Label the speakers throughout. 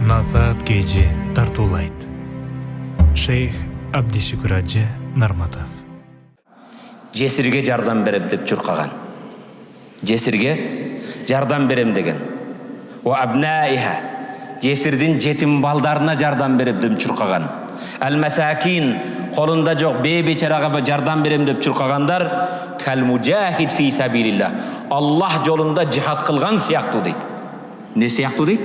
Speaker 1: Насаат Кейджи тартуулайт. Шейх Абдишүкүр Ажы Нарматов.
Speaker 2: Жесирге жардам берем деп чуркаган. Жесирге жардам берем деген. Ва абнаиха. Жесирдин жетим балдарына жардам берем деп чуркаган. Ал-масакин, колунда жок бейбечарага жардам берем деп чуркагандар кал мужахид фи сабилилlah. Аллах жолунда жихад кылган сыяктуу дейт. Не сыяктуу дейт?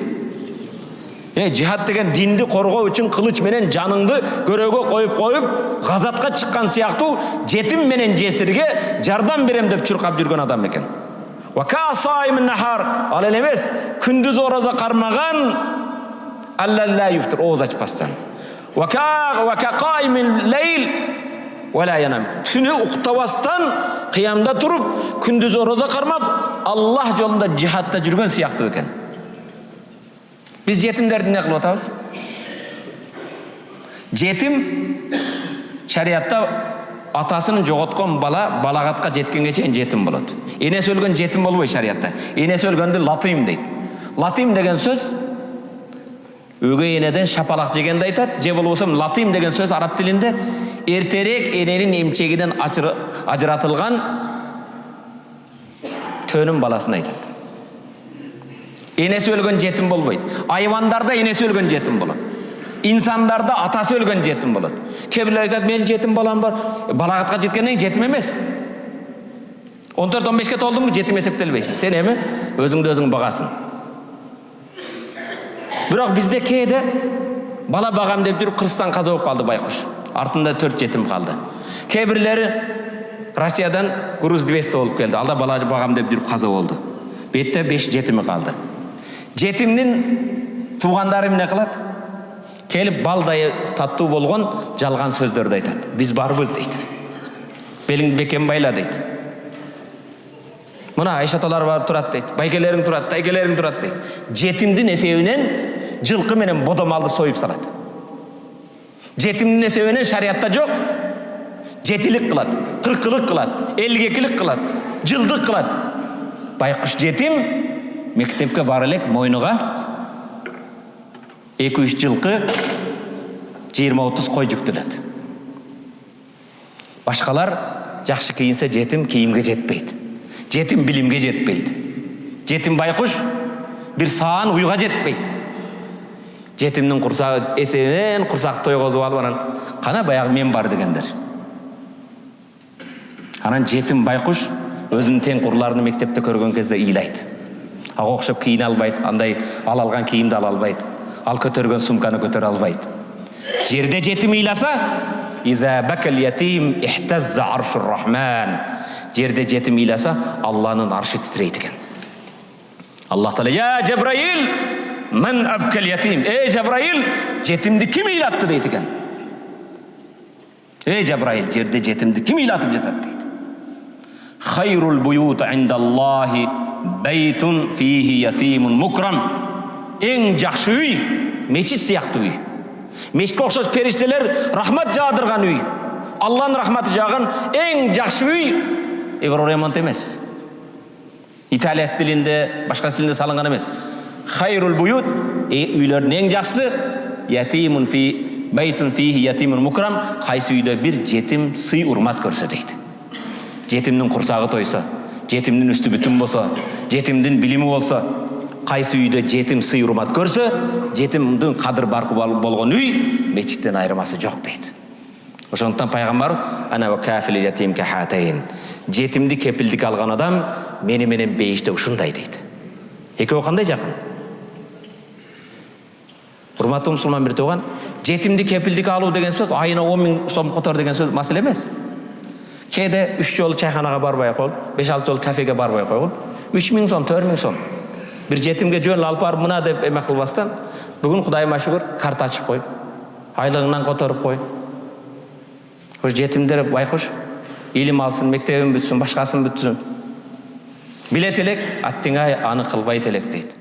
Speaker 2: Жихад деген динди коргоо үчүн кылыч менен жаныңды көрөөгө коюп газатка чыккан сыяктуу жетим менен жесирге жардам берем деп чуркап жүргөн адам экен. Ва касаимин нахар, ал эмес күндүз ораза кармаган алла юфтир, ооз ачпастан. Ва каимин лейл вала янам, түнү уктабастан кыямда туруп күндүз ораза кармап Аллах жолунда жихадта жүргөн сыяктуу экен. Biz жетимдерди не кылып атабыз? Жетим шариатта атасын жоготкон бала балагатка жеткенге чейин жетим болот. Энеси өлгөн жетим болбойт шариатта. Энеси өлгөндү латим дейт. Латим деген сөз өгөй энеден шапалак жегенди айтат. Же болбосо латим деген сөз араб тилинде эртерээк эненин эмчегинен ажыратылган төнүн баласын айтат. Энеси өлгөн жетим болбойт. Айвандарда энеси өлгөн жетим болот. İnsanlarda atası өлгөн жетим болот. Кээ бирлер айтат, менин жетим балам бар. Балагатка жеткенден жетим эмес. 14-15 толдуңбу жетим эсептелбейсиң. Сен эми өзүңдү өзүң багасың. Бирок бизде кээде бала багам деп жүрүп кырсыздан каза болуп калды байкуш. Артында 4 жетим калды. Кээ бирлери Россиядан груз 200 болуп келди. Алда бала багам деп жүрүп каза болду. Бетте 5 жетими калды. Жетимдин туугандары эмне кылат? Келип балдай таттуу болгон жалган сөздөрдү айтат. Биз барбыз дейт. Белиңди бекем байла дейт. Мына Айшаталар барып турат дейт. Байгелериң турат, тайгелериң турат дейт. Жетимдин эсебинен жылкы менен бодомалды союп салат. Жетимдин эсебинен шариатта жок. Жетилик кылат, кыркылык кылат, элгекилик кылат, жылдык кылат. Байкуш жетим мектепке бар элек мойнуга 2-3 жылкы 20-30 кой жүктөлөт. Башкалар жакшы кийинсе жетим кийимге жетпейт. Жетим билимге жетпейт. Жетим байкуш бир саан уйга жетпейт. Жетимдин курсагы эсенен курсак тойгозуп алып анан кана баягы мен бар дегендер. Анан жетим байкуш өзүнүн теңкурларын мектепте көргөн кезде ыйлайт. Ага окшоп кийине албайт, андай алган кийимди ала албайт. Ал көтөргөн сумканы көтөрө албайт. Жерде жетим ыйласа, иза бакал ятим ихтазза аршур рахман. Жерде жетим ыйласа, Алланын аршы титрейт экен. Аллах таала: "Я Жабраил, мен абкал ятим." Жабраил, жетимди ким ыйлатты дейт экен. Жабраил, жерде жетимди ким ыйлатып жатат дейт. Хайрул буют индаллахи бейтун фихи ятимун мукрам. Эң жакшы үй мечит сыяктуу үй. Мечитке окшош периштелер рахмат жаадырган үй. Алланын рахматы жааган эң жакшы үй Евроремонт эмес. Италия стилинде, башка стилинде салынган эмес. Хайрул буют, үйлөрдүн эң жакшысы ятимун фи бейтун фихи ятимун мукрам. Кайсы үйдө бир жетим сый урмат көрсө дейт. Жетимдин курсагы тойсо, жетимдин үстү бүтүн болсо, жетимдин билими болсо, кайсы үйдө жетим сый урмат көрсө, жетимдин кадыр баркы болгон үй мечиттен айырмасы жок дейт. Ошондуктан пайгамбар ана ва кафил ятим кахатайн. Жетимди кепилдик алган адам мени менен бейиште ушундай дейт. Экөө кандай жакын? Урматтуу мусулман бир тууган, жетимди кепилдик алуу деген сөз айына 10 000 сом котор деген сөз маселе эмес. Кээде 3 жолу чайханага барбай койгон, 5-6 жолу кафеге барбай койгон, 3 000 сом, 4 000 сом. Бир жетимге жөн алып барып мына деп эме кылбастан, бүгүн Кудайыма шүгүр карта ачып кой. Айлыгыңнан которуп кой. Ош жетимдер байкуш илим алсын, мектебин бүтсүн, башкасын бүтсүн. Билет элек, аттиңай аны кылбайт элек дейт.